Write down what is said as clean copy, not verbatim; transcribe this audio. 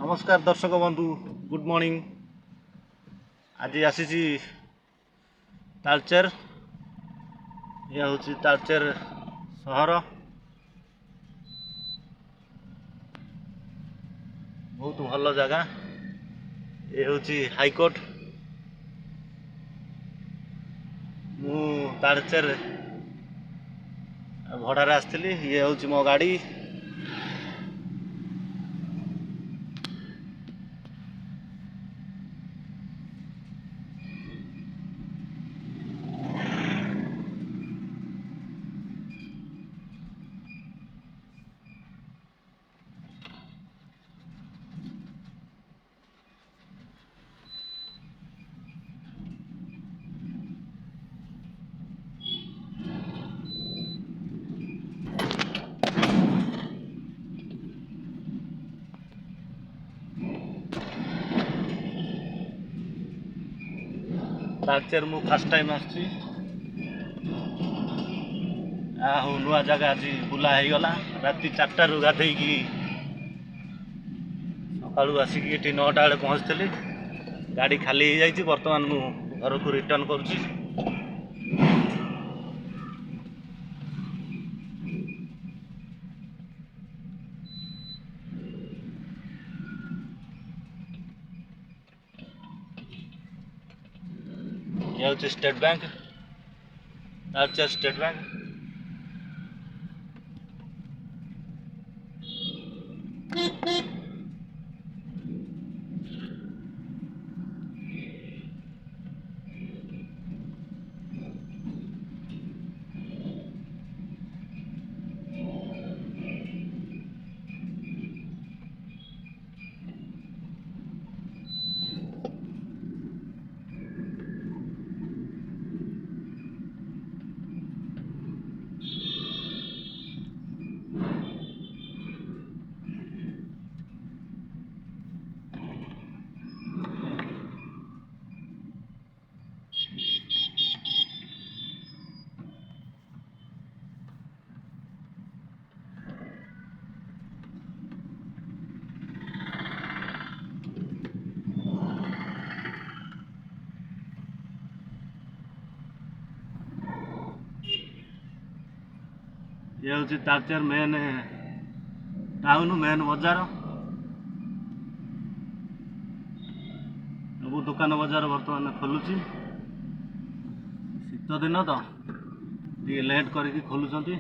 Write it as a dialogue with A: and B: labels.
A: नमस्कार दर्शक बंधु गुड मॉर्निंग। आज आसी तालचेर। यह हूँ तालचेर सहर, बहुत भल जगह। ये हूँ हाईकोर्ट। मु तालचेर भड़ार आसती। ये हूँ मो गाड़ी। तालचेर मु फर्स्ट टाइम आसची। नुआ जगह आज बुला हो गला। राति 4 रू गाधे सकालू आसिक 9टा बेले पहुँचली। गाड़ी खाली हो जाए। बर्तमान मु घर को रिटर्न करुँची। ये हूँ state bank, Talcher state bank. ये हूँ तालचेर मेन टाउन, मेन बजार। सब दुकान बजार बर्तमान खोलुची। शीत दिन तो ये लेट करके खोलुचंती।